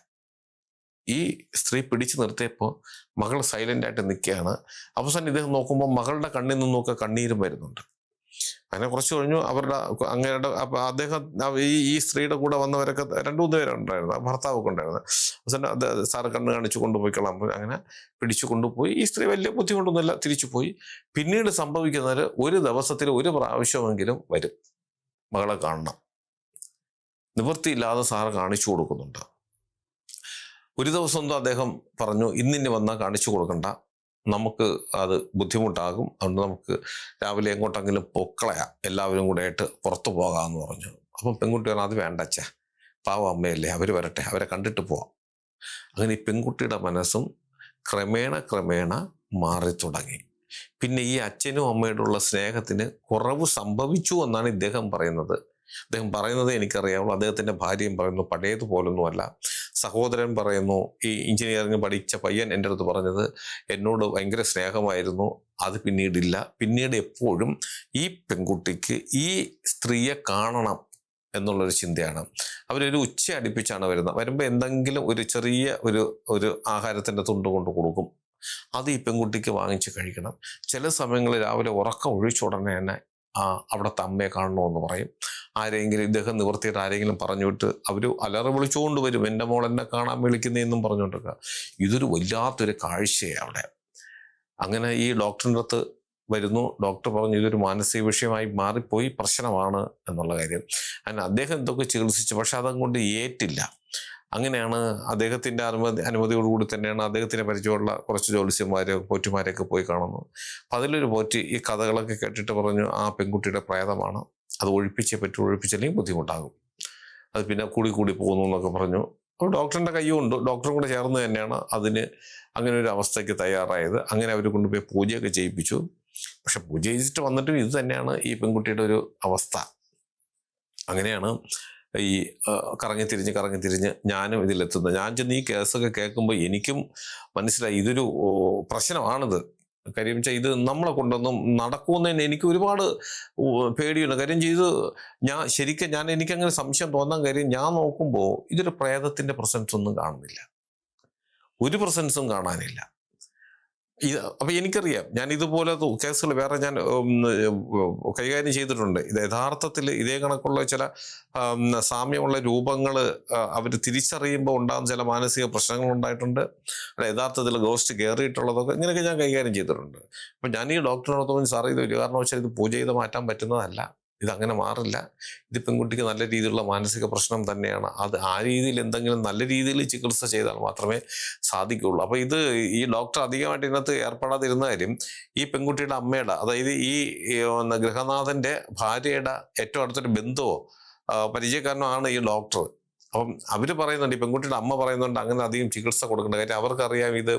ഈ സ്ത്രീ പിടിച്ചു നിർത്തിയപ്പോൾ മകൾ സൈലന്റ് ആയിട്ട് നിൽക്കുകയാണ്. അവസാനം ഇദ്ദേഹം നോക്കുമ്പോൾ മകളുടെ കണ്ണിൽ നിന്നൊക്കെ കണ്ണീരും വരുന്നുണ്ട്. അങ്ങനെ കുറച്ച് കഴിഞ്ഞു അങ്ങയുടെ അദ്ദേഹം ഈ സ്ത്രീയുടെ കൂടെ വന്നവരൊക്കെ 2-3 പേരുണ്ടായിരുന്നു, ഭർത്താവൊക്കെ ഉണ്ടായിരുന്നു. അവസാനം സാറ് കണ്ണ് കാണിച്ചു കൊണ്ടുപോയിക്കളാൻ, അങ്ങനെ പിടിച്ചു കൊണ്ടുപോയി. ഈ സ്ത്രീ വലിയ ബുദ്ധിമുട്ടൊന്നുമില്ല, തിരിച്ചു പോയി. പിന്നീട് സംഭവിക്കുന്നത്, ഒരു ദിവസത്തിൽ ഒരു പ്രാവശ്യമെങ്കിലും വരും, മകളെ കാണണം, നിവൃത്തിയില്ലാതെ സാറ് കാണിച്ചു കൊടുക്കുന്നുണ്ട്. ഒരു ദിവസം എന്തോ അദ്ദേഹം പറഞ്ഞു, ഇന്നിനി വന്നാൽ കാണിച്ചു കൊടുക്കണ്ട, നമുക്ക് അത് ബുദ്ധിമുട്ടാകും, അതുകൊണ്ട് നമുക്ക് രാവിലെ എങ്ങോട്ടെങ്കിലും പൊക്കളയാം, എല്ലാവരും കൂടെ ആയിട്ട് പുറത്തു പോകാമെന്ന് പറഞ്ഞു. അപ്പം പെൺകുട്ടി പറഞ്ഞു, അത് വേണ്ട അച്ഛാ, പാവം അമ്മയല്ലേ, അവർ വരട്ടെ, അവരെ കണ്ടിട്ട് പോവാം. അങ്ങനെ ഈ പെൺകുട്ടിയുടെ മനസ്സും ക്രമേണ മാറി തുടങ്ങി. പിന്നെ ഈ അച്ഛനും അമ്മയോടുള്ള സ്നേഹത്തിന് കുറവ് സംഭവിച്ചു എന്നാണ് ഇദ്ദേഹം പറയുന്നത് എനിക്കറിയാവുള്ളൂ. അദ്ദേഹത്തിൻ്റെ ഭാര്യയും പറയുന്നു പഴയതുപോലൊന്നുമല്ല. സഹോദരൻ പറയുന്നു, ഈ എഞ്ചിനീയറിംഗ് പഠിച്ച പയ്യൻ എൻ്റെ അടുത്ത് പറഞ്ഞത്, എന്നോട് ഭയങ്കര സ്നേഹമായിരുന്നു, അത് പിന്നീടില്ല. പിന്നീട് എപ്പോഴും ഈ പെൺകുട്ടിക്ക് ഈ സ്ത്രീയെ കാണണം എന്നുള്ളൊരു ചിന്തയാണ്. അവരൊരു ഉച്ച അടുപ്പിച്ചാണ് വരുമ്പോൾ എന്തെങ്കിലും ഒരു ചെറിയ ഒരു ആഹാരത്തിൻ്റെ തുണ്ട് കൊണ്ട് കൊടുക്കും, അത് ഈ പെൺകുട്ടിക്ക് വാങ്ങിച്ച് കഴിക്കണം. ചില സമയങ്ങളിൽ രാവിലെ ഉറക്കം ഒഴിച്ച ഉടനെ തന്നെ അവിടുത്തെ അമ്മയെ കാണണമെന്ന് പറയും. ആരെങ്കിലും ഇദ്ദേഹം നിവർത്തിയിട്ട് ആരെങ്കിലും പറഞ്ഞുവിട്ട് അവർ അലറി വിളിച്ചുകൊണ്ട് വരും, എൻ്റെ മോൾ എന്നെ കാണാൻ വിളിക്കുന്നതെന്നും പറഞ്ഞുകൊണ്ടിരിക്കുക. ഇതൊരു വല്ലാത്തൊരു കാഴ്ചയാണ് അവിടെ. അങ്ങനെ ഈ ഡോക്ടറിൻ്റെ അടുത്ത് വരുന്നു. ഡോക്ടർ പറഞ്ഞു, ഇതൊരു മാനസിക വിഷയമായി മാറിപ്പോയി, പ്രശ്നമാണ് എന്നുള്ള കാര്യം. അങ്ങനെ അദ്ദേഹം എന്തൊക്കെ ചികിത്സിച്ചു, പക്ഷെ അതങ്ങോട്ട് ഏറ്റില്ല. അങ്ങനെയാണ് അദ്ദേഹത്തിൻ്റെ അനുമതിയോടുകൂടി തന്നെയാണ് അദ്ദേഹത്തിന് പരിചയമുള്ള കുറച്ച് പോറ്റുമാരെയൊക്കെ പോയി കാണുന്നു. അപ്പം അതിലൊരു പോറ്റ് ഈ കഥകളൊക്കെ കേട്ടിട്ട് പറഞ്ഞു, ആ പെൺകുട്ടിയുടെ പ്രേതമാണ്, അത് ഒഴിപ്പിച്ചേ പറ്റൂ, ഒഴിപ്പിച്ചില്ലെങ്കിൽ ബുദ്ധിമുട്ടാകും, അത് പിന്നെ കൂടി പോകുന്നു എന്നൊക്കെ പറഞ്ഞു. അപ്പോൾ ഡോക്ടറിൻ്റെ കയ്യുണ്ട്, ഡോക്ടറും കൂടെ ചേർന്ന് തന്നെയാണ് അതിന് അങ്ങനെ ഒരു അവസ്ഥയ്ക്ക് തയ്യാറായത്. അങ്ങനെ അവർ കൊണ്ടുപോയി പൂജയൊക്കെ ചെയ്യിപ്പിച്ചു. പക്ഷെ പൂജ ചെയ്തിട്ട് വന്നിട്ടും ഇത് തന്നെയാണ് ഈ പെൺകുട്ടിയുടെ ഒരു അവസ്ഥ. അങ്ങനെയാണ് ഈ കറങ്ങിത്തിരിഞ്ഞ് ഞാനും ഇതിലെത്തുന്നത്. ഞാൻ ചെന്ന് ഈ കേസൊക്കെ കേൾക്കുമ്പോൾ എനിക്കും മനസ്സിലായി ഇതൊരു പ്രശ്നമാണിത്. കാര്യം വെച്ചാൽ ഇത് നമ്മളെ കൊണ്ടൊന്നും നടക്കുമെന്ന് എനിക്ക് ഒരുപാട് പേടിയുണ്ട്. കാര്യം ചെയ്ത് എനിക്കങ്ങനെ സംശയം തോന്നാൻ കാര്യം, ഞാൻ നോക്കുമ്പോൾ ഇതൊരു പ്രേതത്തിൻ്റെ പ്രസൻസ് ഒന്നും കാണുന്നില്ല, ഒരു പ്രസൻസും കാണാനില്ല. അപ്പം എനിക്കറിയാം, ഞാൻ ഇതുപോലെ കേസുകൾ വേറെ ഞാൻ കൈകാര്യം ചെയ്തിട്ടുണ്ട്. ഇത് യഥാർത്ഥത്തിൽ ഇതേ കണക്കുള്ള ചില സാമ്യമുള്ള രൂപങ്ങൾ അവർ തിരിച്ചറിയുമ്പോൾ ഉണ്ടാകുന്ന ചില മാനസിക പ്രശ്നങ്ങൾ ഉണ്ടായിട്ടുണ്ട്. യഥാർത്ഥത്തിൽ ഗോസ്റ്റ് കയറിയിട്ടുള്ളതൊക്കെ ഇങ്ങനെയൊക്കെ ഞാൻ കൈകാര്യം ചെയ്തിട്ടുണ്ട്. അപ്പം ഞാൻ ഈ ഡോക്ടറിനോട് തോന്നി, സാർ ഇത് ഒരു കാരണവശാൽ ഇത് പൂജ ചെയ്ത് മാറ്റാൻ പറ്റുന്നതല്ല, ഇതങ്ങനെ മാറില്ല, ഇത് പെൺകുട്ടിക്ക് നല്ല രീതിയിലുള്ള മാനസിക പ്രശ്നം തന്നെയാണ്, അത് ആ രീതിയിൽ എന്തെങ്കിലും നല്ല രീതിയിൽ ചികിത്സ ചെയ്താൽ മാത്രമേ സാധിക്കുകയുള്ളൂ. അപ്പോൾ ഈ ഡോക്ടർ അധികമായിട്ട് ഇതിനകത്ത് ഏർപ്പെടാതിരുന്ന കാര്യം, ഈ പെൺകുട്ടിയുടെ അമ്മയുടെ, അതായത് ഈ ഗൃഹനാഥൻ്റെ ഭാര്യയുടെ ഏറ്റവും അടുത്തൊരു ബന്ധുവോ പരിചയക്കാരനോ ആണ് ഈ ഡോക്ടർ. അപ്പം അവർ പറയുന്നുണ്ട്, ഈ പെൺകുട്ടിയുടെ അമ്മ പറയുന്നുണ്ട് അങ്ങനെ അധികം ചികിത്സ കൊടുക്കേണ്ട കാര്യം അവർക്കറിയാം ഇത്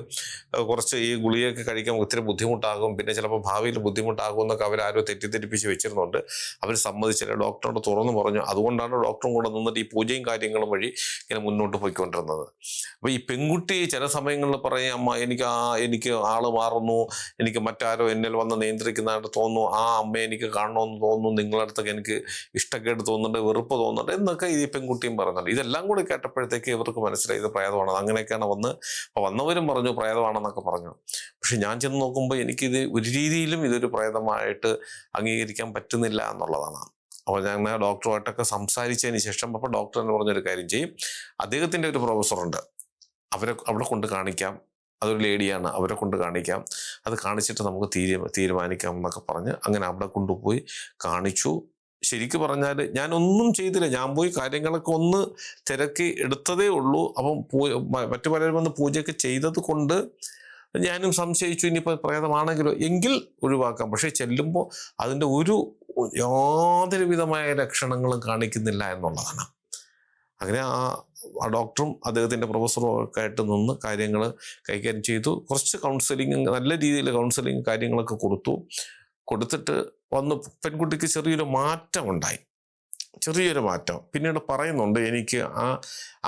കുറച്ച് ഈ ഗുളികയൊക്കെ കഴിക്കാൻ ഒത്തിരി ബുദ്ധിമുട്ടാകും, പിന്നെ ചിലപ്പോൾ ഭാവിയിൽ ബുദ്ധിമുട്ടാകും എന്നൊക്കെ അവരാരോ തെറ്റിദ്ധരിപ്പിച്ച് വെച്ചിരുന്നുണ്ട്. അവർ സമ്മതിച്ചില്ല, ഡോക്ടറോട് തുറന്നു പറഞ്ഞു. അതുകൊണ്ടാണ് ഡോക്ടറും കൂടെ നിന്നിട്ട് ഈ പൂജയും കാര്യങ്ങളും വഴി ഇങ്ങനെ മുന്നോട്ട് പോയിക്കൊണ്ടിരുന്നത്. അപ്പോൾ ഈ പെൺകുട്ടി ചില സമയങ്ങളിൽ പറയും, അമ്മ എനിക്ക് ആള് മാറുന്നു, എനിക്ക് മറ്റാരോ എന്നിൽ വന്ന് നിയന്ത്രിക്കുന്നതായിട്ട് തോന്നുന്നു, ആ അമ്മയെ എനിക്ക് കാണണമെന്ന് തോന്നുന്നു, നിങ്ങളുടെ അടുത്തൊക്കെ എനിക്ക് ഇഷ്ടക്കേട് തോന്നുന്നുണ്ട്, വെറുപ്പ് തോന്നുന്നുണ്ട് എന്നൊക്കെ ഈ പെൺകുട്ടിയും പറയുന്നുണ്ട്. ഇതെല്ലാം കൂടി കേട്ടപ്പോഴത്തേക്ക് ഇവർക്ക് മനസ്സിലായി ഇത് പ്രേതമാണ്. അങ്ങനെയൊക്കെയാണ് വന്നവരും പറഞ്ഞു പ്രേതമാണെന്നൊക്കെ പറഞ്ഞു. പക്ഷെ ഞാൻ ചെന്ന് നോക്കുമ്പോൾ എനിക്കിത് ഒരു രീതിയിലും ഇതൊരു പ്രേതമായിട്ട് അംഗീകരിക്കാൻ പറ്റുന്നില്ല എന്നുള്ളതാണ്. അപ്പോൾ ഞാൻ ഡോക്ടറുമായിട്ടൊക്കെ സംസാരിച്ചതിന് ശേഷം അപ്പോൾ ഡോക്ടർ എന്ന് പറഞ്ഞൊരു കാര്യം ചെയ്യും, അദ്ദേഹത്തിൻ്റെ ഒരു പ്രൊഫസറുണ്ട്, അവിടെ കൊണ്ട് കാണിക്കാം, അതൊരു ലേഡിയാണ്, അവരെ കൊണ്ട് കാണിക്കാം, അത് കാണിച്ചിട്ട് നമുക്ക് തീരുമാനിക്കാം എന്നൊക്കെ പറഞ്ഞ് അങ്ങനെ അവിടെ കൊണ്ടുപോയി കാണിച്ചു. ശരിക്കും പറഞ്ഞാൽ ഞാനൊന്നും ചെയ്തില്ല, ഞാൻ പോയി കാര്യങ്ങളൊക്കെ ഒന്ന് തിരക്കി എടുത്തതേ ഉള്ളൂ. അപ്പം മറ്റു പലരും വന്ന് പൂജയൊക്കെ ചെയ്തത് കൊണ്ട് ഞാനും സംശയിച്ചു ഇനിയിപ്പോൾ പ്രേതമാണെങ്കിലോ എങ്കിൽ ഒഴിവാക്കാം. പക്ഷേ ചെല്ലുമ്പോൾ അതിൻ്റെ യാതൊരു വിധമായ ലക്ഷണങ്ങളും കാണിക്കുന്നില്ല എന്നുള്ളതാണ്. അങ്ങനെ ആ ഡോക്ടറും അദ്ദേഹത്തിൻ്റെ പ്രൊഫസറും ഒക്കെ ആയിട്ട് നിന്ന് കാര്യങ്ങൾ കൈകാര്യം ചെയ്തു. കുറച്ച് കൗൺസിലിങ്, നല്ല രീതിയിൽ കൗൺസിലിങ് കാര്യങ്ങളൊക്കെ കൊടുത്തിട്ട് പെൺകുട്ടിക്ക് ചെറിയൊരു മാറ്റം ഉണ്ടായി, ചെറിയൊരു മാറ്റം. പിന്നീട് പറയുന്നുണ്ട്, എനിക്ക് ആ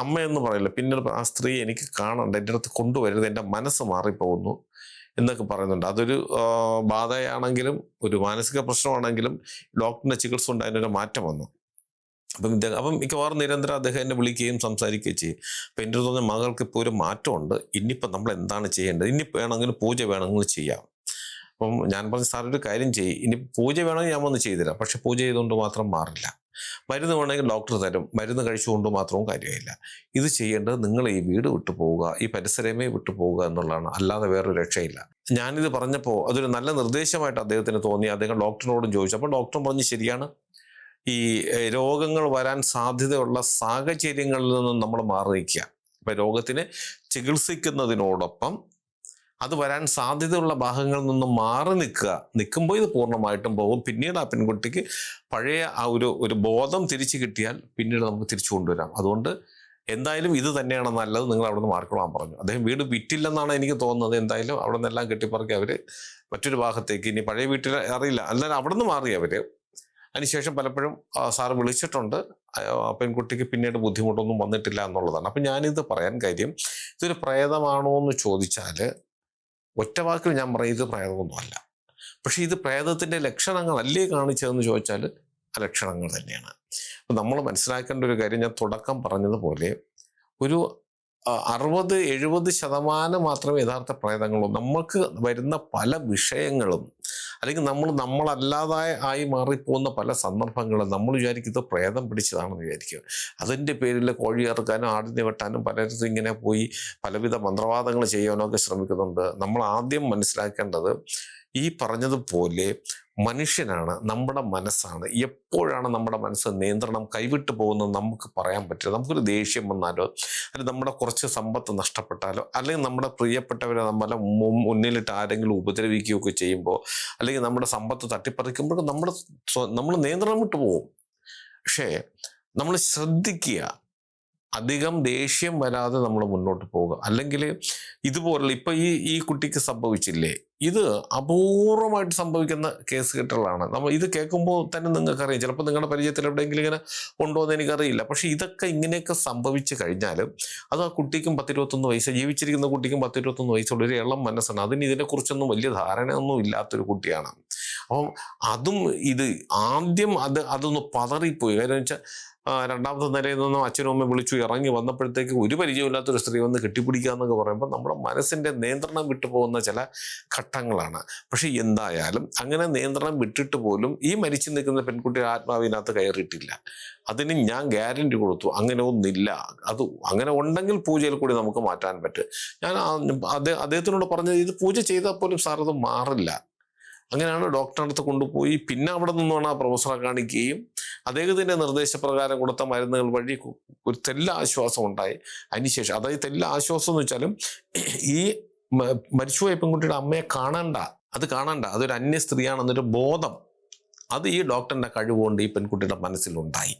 അമ്മയെന്ന് പറയില്ല, പിന്നീട് ആ സ്ത്രീ എനിക്ക് കാണണ്ട, എൻ്റെ അടുത്ത് കൊണ്ടുവരരുത്, എൻ്റെ മനസ്സ് മാറിപ്പോകുന്നു എന്നൊക്കെ പറയുന്നുണ്ട്. അതൊരു ബാധയാണെങ്കിലും ഒരു മാനസിക പ്രശ്നമാണെങ്കിലും ഡോക്ടറിൻ്റെ ചികിത്സ കൊണ്ട് അതിനൊരു മാറ്റം വന്നു. അപ്പം മിക്കവാറും നിരന്തരം അദ്ദേഹം എന്നെ വിളിക്കുകയും സംസാരിക്കുകയും ചെയ്യും. അപ്പം എൻ്റെ തോന്നുന്ന മകൾക്ക് ഇപ്പോൾ ഒരു മാറ്റമുണ്ട്, ഇനിയിപ്പോൾ നമ്മൾ എന്താണ് ചെയ്യേണ്ടത്, ഇനി വേണമെങ്കിൽ പൂജ വേണമെങ്കിൽ ചെയ്യാം. അപ്പം ഞാൻ പറഞ്ഞു, സാർ ഒരു കാര്യം ചെയ്യും, ഇനി പൂജ വേണമെങ്കിൽ ഞാൻ വന്ന് ചെയ്തുതരാം, പക്ഷെ പൂജ ചെയ്തുകൊണ്ട് മാത്രം മാറില്ല. മരുന്ന് വേണമെങ്കിൽ ഡോക്ടർ തരും, മരുന്ന് കഴിച്ചുകൊണ്ട് മാത്രവും കാര്യമില്ല. ഇത് ചെയ്യേണ്ടത് നിങ്ങൾ ഈ വീട് വിട്ടു പോവുക, ഈ പരിസരമേ വിട്ടു പോവുക എന്നുള്ളതാണ്, അല്ലാതെ വേറൊരു രക്ഷയില്ല. ഞാനിത് പറഞ്ഞപ്പോൾ അതൊരു നല്ല നിർദ്ദേശമായിട്ട് അദ്ദേഹത്തിന് തോന്നി. അദ്ദേഹം ഡോക്ടറിനോടും ചോദിച്ചു. അപ്പോൾ ഡോക്ടർ പറഞ്ഞു, ശരിയാണ്, ഈ രോഗങ്ങൾ വരാൻ സാധ്യതയുള്ള സാഹചര്യങ്ങളിൽ നിന്നും നമ്മൾ മാറി നിൽക്കുക. ഇപ്പം രോഗത്തിനെ ചികിത്സിക്കുന്നതിനോടൊപ്പം അത് വരാൻ സാധ്യതയുള്ള ഭാഗങ്ങളിൽ നിന്നും മാറി നിൽക്കുമ്പോൾ ഇത് പൂർണ്ണമായിട്ടും പോകും. പിന്നീട് ആ പെൺകുട്ടിക്ക് പഴയ ആ ഒരു ബോധം തിരിച്ചു കിട്ടിയാൽ പിന്നീട് നമുക്ക് തിരിച്ചു കൊണ്ടുവരാം. അതുകൊണ്ട് എന്തായാലും ഇത് തന്നെയാണ് നല്ലത്, നിങ്ങൾ അവിടെ നിന്ന് മാറിക്കൊള്ളാൻ പറഞ്ഞു. അദ്ദേഹം വീട് വിറ്റില്ലെന്നാണ് എനിക്ക് തോന്നുന്നത്. എന്തായാലും അവിടെ നിന്നെല്ലാം കെട്ടിപ്പറക്കി അവർ മറ്റൊരു ഭാഗത്തേക്ക്, ഇനി പഴയ വീട്ടിൽ അറിയില്ല, അല്ലാതെ അവിടെ നിന്ന് മാറി അവർ. അതിനുശേഷം പലപ്പോഴും സാറ് വിളിച്ചിട്ടുണ്ട്, പെൺകുട്ടിക്ക് പിന്നീട് ബുദ്ധിമുട്ടൊന്നും വന്നിട്ടില്ല എന്നുള്ളതാണ്. അപ്പം ഞാനിത് പറയാൻ കാര്യം, ഇതൊരു പ്രേതമാണോ എന്ന് ചോദിച്ചാൽ ഒറ്റ വാക്കിൽ ഞാൻ പറയും ഇത് പ്രേതമൊന്നുമല്ല. പക്ഷെ ഇത് പ്രേതത്തിൻ്റെ ലക്ഷണങ്ങളല്ലേ കാണിച്ചതെന്ന് ചോദിച്ചാൽ ആ ലക്ഷണങ്ങൾ തന്നെയാണ്. അപ്പം നമ്മൾ മനസ്സിലാക്കേണ്ട ഒരു കാര്യം, ഞാൻ തുടക്കം പറഞ്ഞതുപോലെ ഒരു 60-70% മാത്രമേ യഥാർത്ഥ പ്രേതങ്ങളുള്ളൂ. നമുക്ക് വരുന്ന പല വിഷയങ്ങളും അല്ലെങ്കിൽ നമ്മളല്ലാതായി മാറിപ്പോകുന്ന പല സന്ദർഭങ്ങളും നമ്മൾ വിചാരിക്കും ഇത് പ്രേതം പിടിച്ചതാണെന്ന് വിചാരിക്കും. അതിൻ്റെ പേരിൽ കോഴി ഇറക്കാനും ആടിനെ വെട്ടാനും പലയിടത്തും ഇങ്ങനെ പോയി പലവിധ മന്ത്രവാദങ്ങൾ ചെയ്യാനോ ഒക്കെ ശ്രമിക്കുന്നുണ്ട്. നമ്മൾ ആദ്യം മനസ്സിലാക്കേണ്ടത്, ഈ പറഞ്ഞതുപോലെ മനുഷ്യനാണ്, നമ്മുടെ മനസ്സാണ്. എപ്പോഴാണ് നമ്മുടെ മനസ്സ് നിയന്ത്രണം കൈവിട്ടു പോകുന്നത് നമുക്ക് പറയാൻ പറ്റില്ല. നമുക്കൊരു ദേഷ്യം വന്നാലോ, അല്ലെങ്കിൽ നമ്മുടെ കുറച്ച് സമ്പത്ത് നഷ്ടപ്പെട്ടാലോ, അല്ലെങ്കിൽ നമ്മുടെ പ്രിയപ്പെട്ടവരെ നമ്മളെ മുന്നിലിട്ട് ആരെങ്കിലും ഉപദ്രവിക്കുകയൊക്കെ ചെയ്യുമ്പോൾ, അല്ലെങ്കിൽ നമ്മുടെ സമ്പത്ത് തട്ടിപ്പറിക്കുമ്പോൾ നമ്മൾ നിയന്ത്രണം വിട്ടു പോകും. പക്ഷേ നമ്മൾ ശ്രദ്ധിക്കുക, അധികം ദേഷ്യം വരാതെ നമ്മൾ മുന്നോട്ട് പോവുക. അല്ലെങ്കിൽ ഇതുപോലുള്ള ഇപ്പം ഈ കുട്ടിക്ക് സംഭവിച്ചില്ലേ, ഇത് അപൂർവമായിട്ട് സംഭവിക്കുന്ന കേസ് കെട്ടുകളാണ്. ഇത് കേൾക്കുമ്പോൾ തന്നെ നിങ്ങൾക്കറിയാം, ചിലപ്പോൾ നിങ്ങളുടെ പരിചയത്തിൽ എവിടെയെങ്കിലും ഇങ്ങനെ ഉണ്ടോ എന്ന് എനിക്കറിയില്ല. പക്ഷേ ഇതൊക്കെ ഇങ്ങനെയൊക്കെ സംഭവിച്ചു കഴിഞ്ഞാൽ അത് ആ കുട്ടിക്കും 10-21 വയസ്സ്, ജീവിച്ചിരിക്കുന്ന കുട്ടിക്കും 10-21 വയസ്സുള്ള ഒരു ഇളം മനസ്സാണ്. ഇതിനെക്കുറിച്ചൊന്നും വലിയ ധാരണയൊന്നും ഇല്ലാത്തൊരു കുട്ടിയാണ്. അപ്പം ആദ്യം അതൊന്ന് പതറിപ്പോയി. കാര്യം വെച്ചാൽ രണ്ടാമത്തെ നിലയിൽ നിന്നും അച്ഛനും അമ്മയും വിളിച്ചു ഇറങ്ങി വന്നപ്പോഴത്തേക്ക് ഒരു പരിചയമില്ലാത്തൊരു സ്ത്രീ വന്ന് കെട്ടിപ്പിടിക്കുക എന്നൊക്കെ പറയുമ്പോൾ നമ്മുടെ മനസ്സിൻ്റെ നിയന്ത്രണം വിട്ടുപോകുന്ന ചില ഘട്ടങ്ങളാണ്. പക്ഷെ എന്തായാലും അങ്ങനെ നിയന്ത്രണം വിട്ടിട്ട് പോലും ഈ മരിച്ചു നിൽക്കുന്ന പെൺകുട്ടിയുടെ ആത്മാവിനകത്ത് കയറിയിട്ടില്ല. അതിന് ഞാൻ ഗ്യാരണ്ടി കൊടുത്തു, അങ്ങനെ ഒന്നില്ല. അങ്ങനെ ഉണ്ടെങ്കിൽ പൂജയിൽ കൂടി നമുക്ക് മാറ്റാൻ പറ്റും. ഞാൻ അദ്ദേഹത്തിനോട് പറഞ്ഞത്, ഇത് പൂജ ചെയ്താൽ പോലും സാർ അത് മാറില്ല. അങ്ങനെയാണ് ഡോക്ടറെ അടുത്ത് കൊണ്ടുപോയി. പിന്നെ അവിടെ നിന്നാണ് ആ പ്രൊഫസറെ കാണിക്കുകയും അദ്ദേഹത്തിൻ്റെ നിർദ്ദേശപ്രകാരം കൊടുത്ത മരുന്നുകൾ വഴി ഒരു തെല്ല ആശ്വാസം ഉണ്ടായി. അതിനുശേഷം, അതായത് തെല്ല ആശ്വാസം എന്ന് വെച്ചാലും, ഈ മരിച്ചുപോയ പെൺകുട്ടിയുടെ അമ്മയെ കാണണ്ട, അതൊരു അന്യ സ്ത്രീയാണെന്നൊരു ബോധം അത് ഈ ഡോക്ടറിൻ്റെ കഴിവുകൊണ്ട് ഈ പെൺകുട്ടിയുടെ മനസ്സിലുണ്ടായി.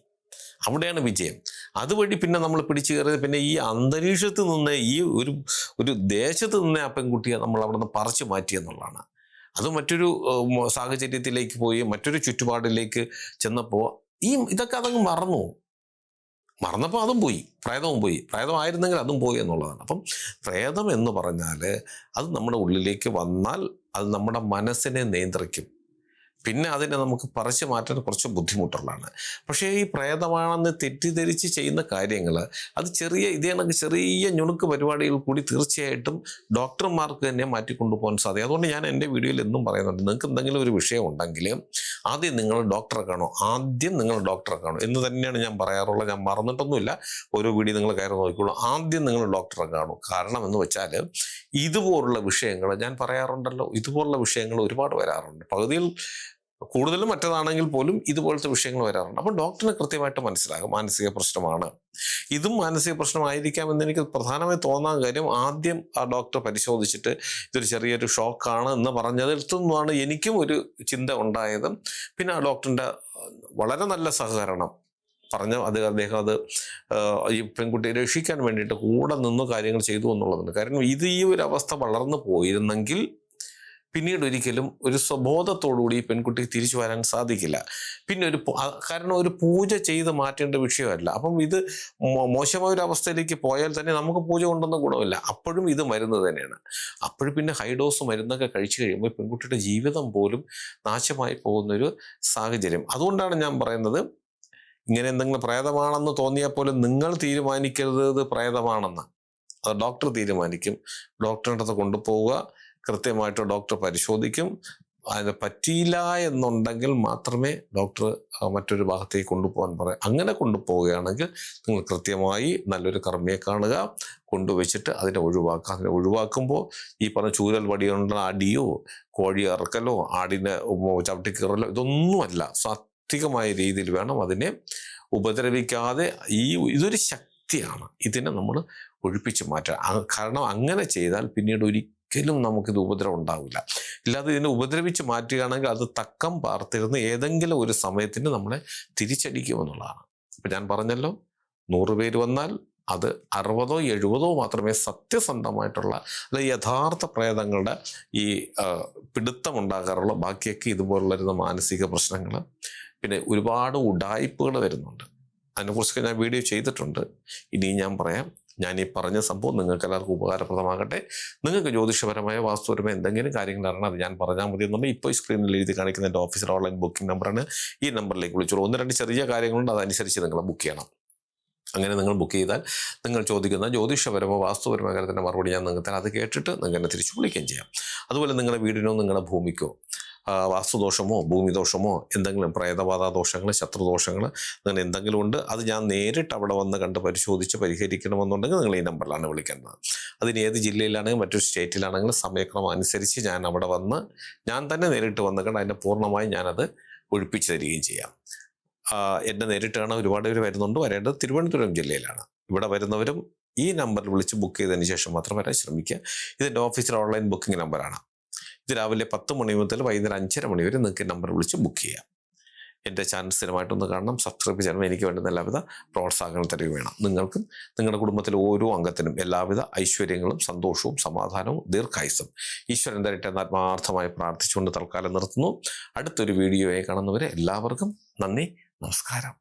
അവിടെയാണ് വിജയം. അതുവഴി പിന്നെ നമ്മൾ പിടിച്ചു കയറിയത് പിന്നെ ഈ അന്തരീക്ഷത്തിൽ നിന്ന് ഈ ഒരു ദേശത്ത് നിന്ന് ആ പെൺകുട്ടിയെ നമ്മൾ അവിടെ നിന്ന് പറിച്ചു മാറ്റി എന്നുള്ളതാണ്. അത് മറ്റൊരു സാഹചര്യത്തിലേക്ക് പോയി മറ്റൊരു ചുറ്റുപാടിലേക്ക് ചെന്നപ്പോൾ ഇതൊക്കെ അതങ്ങ് മറന്നപ്പോൾ അതും പോയി, പ്രേതവും പോയി. പ്രേതമായിരുന്നെങ്കിൽ അതും പോയി എന്നുള്ളതാണ്. അപ്പം പ്രേതം എന്ന് പറഞ്ഞാൽ അത് നമ്മുടെ ഉള്ളിലേക്ക് വന്നാൽ അത് നമ്മുടെ മനസ്സിനെ നിയന്ത്രിക്കും. പിന്നെ അതിനെ നമുക്ക് പറിച്ചു മാറ്റാൻ കുറച്ച് ബുദ്ധിമുട്ടുള്ളതാണ്. പക്ഷേ ഈ പ്രേതമാണെന്ന് തെറ്റിദ്ധരിച്ച് ചെയ്യുന്ന കാര്യങ്ങൾ അത് ചെറിയ ഞുണുക്ക് പരിപാടികൾ കൂടി തീർച്ചയായിട്ടും ഡോക്ടർമാർക്ക് തന്നെ മാറ്റിക്കൊണ്ടുപോകാൻ സാധിക്കും. അതുകൊണ്ട് ഞാൻ എൻ്റെ വീഡിയോയിൽ എന്നും പറയുന്നുണ്ട്, നിങ്ങൾക്ക് എന്തെങ്കിലും ഒരു വിഷയം ഉണ്ടെങ്കിൽ ആദ്യം നിങ്ങൾ ഡോക്ടറെ കാണും, എന്ന് തന്നെയാണ് ഞാൻ പറയാറുള്ളത്. ഞാൻ മറന്നിട്ടൊന്നുമില്ല, ഓരോ വീഡിയോ നിങ്ങൾ കയറി നോക്കിക്കോളൂ. ആദ്യം നിങ്ങൾ ഡോക്ടറെ കാണും. കാരണം എന്ന് വെച്ചാൽ ഇതുപോലുള്ള വിഷയങ്ങൾ ഞാൻ പറയാറുണ്ടല്ലോ, ഇതുപോലുള്ള വിഷയങ്ങൾ ഒരുപാട് വരാറുണ്ട്. പകുതിയിൽ കൂടുതലും മറ്റതാണെങ്കിൽ പോലും ഇതുപോലത്തെ വിഷയങ്ങൾ വരാറുണ്ട്. അപ്പോൾ ഡോക്ടറിന് കൃത്യമായിട്ട് മനസ്സിലാകും മാനസിക പ്രശ്നമാണ്, ഇതും മാനസിക പ്രശ്നമായിരിക്കാമെന്ന് എനിക്ക് പ്രധാനമായി തോന്നാൻ കാര്യം, ആദ്യം ആ ഡോക്ടർ പരിശോധിച്ചിട്ട് ഇതൊരു ചെറിയൊരു ഷോക്കാണ് എന്ന് പറഞ്ഞതിൽ നിന്നുമാണ് എനിക്കും ഒരു ചിന്ത ഉണ്ടായത്. പിന്നെ ആ ഡോക്ടറിൻ്റെ വളരെ നല്ല സഹകരണം പറഞ്ഞു, അദ്ദേഹം അത് ഈ പെൺകുട്ടിയെ രക്ഷിക്കാൻ വേണ്ടിയിട്ട് കൂടെ നിന്ന് കാര്യങ്ങൾ ചെയ്തു എന്നുള്ളതുണ്ട്. കാരണം ഈ ഒരു അവസ്ഥ വളർന്നു പോയിരുന്നെങ്കിൽ പിന്നീട് ഒരിക്കലും ഒരു സ്വബോധത്തോടുകൂടി ഈ പെൺകുട്ടിക്ക് തിരിച്ചു വരാൻ സാധിക്കില്ല. പിന്നെ കാരണം ഒരു പൂജ ചെയ്ത് മാറ്റേണ്ട വിഷയമല്ല. അപ്പം ഇത് മോശമായ ഒരു അവസ്ഥയിലേക്ക് പോയാൽ തന്നെ നമുക്ക് പൂജ കൊണ്ടൊന്നും ഗുണമില്ല, അപ്പോഴും ഇത് മരുന്ന് തന്നെയാണ്. അപ്പോഴും പിന്നെ ഹൈ ഡോസ് മരുന്നൊക്കെ കഴിച്ചു കഴിയുമ്പോൾ പെൺകുട്ടിയുടെ ജീവിതം പോലും നാശമായി പോകുന്നൊരു സാഹചര്യം. അതുകൊണ്ടാണ് ഞാൻ പറയുന്നത്, ഇങ്ങനെ എന്തെങ്കിലും പ്രേതമാണെന്ന് തോന്നിയാൽ പോലും നിങ്ങൾ തീരുമാനിക്കരുത് ഇത് പ്രേതമാണെന്ന്. അത് ഡോക്ടർ തീരുമാനിക്കും. ഡോക്ടറിൻ്റെ അടുത്ത് കൊണ്ടുപോവുക, കൃത്യമായിട്ട് ഡോക്ടർ പരിശോധിക്കും. അതിന് പറ്റിയില്ല എന്നുണ്ടെങ്കിൽ മാത്രമേ ഡോക്ടർ മറ്റൊരു ഭാഗത്തേക്ക് കൊണ്ടുപോകാൻ പറയും. അങ്ങനെ കൊണ്ടുപോവുകയാണെങ്കിൽ നിങ്ങൾ കൃത്യമായി നല്ലൊരു കർമ്മിയെ കാണുക, കൊണ്ടുവച്ചിട്ട് അതിനെ ഒഴിവാക്കുക. അതിനെ ഒഴിവാക്കുമ്പോൾ ഈ പറഞ്ഞ ചൂരൽ വടി കൊണ്ടുള്ള അടിയോ കോഴി ഇറക്കലോ ആടിനെ ചവിട്ടിക്കീറലോ ഇതൊന്നുമല്ല, സാത്വികമായ രീതിയിൽ വേണം അതിനെ ഉപദ്രവിക്കാതെ. ഇതൊരു ശക്തിയാണ്, ഇതിനെ നമ്മൾ ഒഴിപ്പിച്ച് മാറ്റുക. കാരണം അങ്ങനെ ചെയ്താൽ പിന്നീട് ഒരിക്കലും നമുക്കിത് ഉപദ്രവം ഉണ്ടാവില്ല. ഇല്ലാതെ ഇതിനെ ഉപദ്രവിച്ച് മാറ്റുകയാണെങ്കിൽ അത് തക്കം പാർത്തിരുന്ന് ഏതെങ്കിലും ഒരു സമയത്തിന് നമ്മളെ തിരിച്ചടിക്കുമെന്നുള്ളതാണ്. ഇപ്പം ഞാൻ പറഞ്ഞല്ലോ, 100 പേര് വന്നാൽ അത് 60 70 മാത്രമേ സത്യസന്ധമായിട്ടുള്ള അല്ലെങ്കിൽ യഥാർത്ഥ പ്രേതങ്ങളുടെ ഈ പിടുത്തമുണ്ടാകാറുള്ളൂ. ബാക്കിയൊക്കെ ഇതുപോലുള്ള മാനസിക പ്രശ്നങ്ങൾ, പിന്നെ ഒരുപാട് ഉഡായിപ്പുകൾ വരുന്നുണ്ട്. അതിനെക്കുറിച്ചൊക്കെ ഞാൻ വീഡിയോ ചെയ്തിട്ടുണ്ട്, ഇനിയും ഞാൻ പറയാം. ഞാൻ ഈ പറഞ്ഞ സംഭവം നിങ്ങൾക്ക് എല്ലാവർക്കും ഉപകാരപ്രദമാകട്ടെ. നിങ്ങൾക്ക് ജ്യോതിഷപരമായ വാസ്തുപരമായ എന്തെങ്കിലും കാര്യങ്ങൾ അറിയണം, അത് ഞാൻ പറഞ്ഞാൽ മതി എന്നുണ്ടെങ്കിൽ ഇപ്പോൾ ഈ സ്ക്രീനിൽ എഴുതി കാണിക്കുന്ന എൻ്റെ ഓഫീസിൽ ഓൺലൈൻ ബുക്കിംഗ് നമ്പറാണ്. ഈ നമ്പറിലേക്ക് വിളിച്ചോളൂ. 1-2 ചെറിയ കാര്യങ്ങളുണ്ട്, അതനുസരിച്ച് നിങ്ങൾ ബുക്ക് ചെയ്യണം. അങ്ങനെ നിങ്ങൾ ബുക്ക് ചെയ്താൽ നിങ്ങൾ ചോദിക്കുന്ന ജ്യോതിഷപരമോ വാസ്തുപരമായ കാര്യത്തിൻ്റെ മറുപടി ഞാൻ നിങ്ങൾക്ക് തരാം. അത് കേട്ടിട്ട് നിങ്ങൾ എന്നെ തിരിച്ചു വിളിക്കുകയും ചെയ്യാം. അതുപോലെ നിങ്ങളുടെ വീടിനോ നിങ്ങളുടെ ഭൂമിക്കോ വാസ്തുദോഷമോ ഭൂമിദോഷമോ എന്തെങ്കിലും പ്രേതബാധ ദോഷങ്ങൾ ശത്രുദോഷങ്ങൾ അങ്ങനെ എന്തെങ്കിലും ഉണ്ട്, അത് ഞാൻ നേരിട്ട് അവിടെ വന്ന് കണ്ട് പരിശോധിച്ച് പരിഹരിക്കണമെന്നുണ്ടെങ്കിൽ നിങ്ങൾ ഈ നമ്പറിലാണ് വിളിക്കേണ്ടത്. അതിന് ഏത് ജില്ലയിലാണെങ്കിലും മറ്റൊരു സ്റ്റേറ്റിലാണെങ്കിലും സമയക്രമം അനുസരിച്ച് ഞാൻ അവിടെ വന്ന് ഞാൻ തന്നെ നേരിട്ട് വന്ന് കണ്ട് അതിനെ പൂർണ്ണമായി ഞാനത് ഒഴിപ്പിച്ച് തരികയും ചെയ്യാം. എന്നെ നേരിട്ട് കാണാൻ ഒരുപാട് പേര് വരുന്നുണ്ട്. വരേണ്ടത് തിരുവനന്തപുരം ജില്ലയിലാണ്. ഇവിടെ വരുന്നവരും ഈ നമ്പറിൽ വിളിച്ച് ബുക്ക് ചെയ്തതിന് ശേഷം മാത്രം വരാൻ ശ്രമിക്കുക. ഇതെൻ്റെ ഓഫീസിലെ ഓൺലൈൻ ബുക്കിംഗ് നമ്പറാണ്. ഇത് രാവിലെ 10 മണി മുതൽ വൈകുന്നേരം 5:30 മണി വരെ നിങ്ങൾക്ക് നമ്പർ വിളിച്ച് ബുക്ക് ചെയ്യാം. എൻ്റെ ചാനൽ സ്ഥിരമായിട്ടൊന്ന് കാണണം, സബ്സ്ക്രൈബ് ചെയ്യണം. എനിക്ക് വേണ്ടുന്ന എല്ലാവിധ പ്രോത്സാഹനങ്ങൾ തരിക വേണം. നിങ്ങൾക്കും നിങ്ങളുടെ കുടുംബത്തിലെ ഓരോ അംഗത്തിനും എല്ലാവിധ ഐശ്വര്യങ്ങളും സന്തോഷവും സമാധാനവും ദീർഘായുസ്സും ഈശ്വരൻ തരട്ടെ എന്ന് ആത്മാർത്ഥമായി പ്രാർത്ഥിച്ചുകൊണ്ട് തൽക്കാലം നിർത്തുന്നു. അടുത്തൊരു വീഡിയോയെ കാണുന്നവരെ എല്ലാവർക്കും നന്ദി, നമസ്കാരം.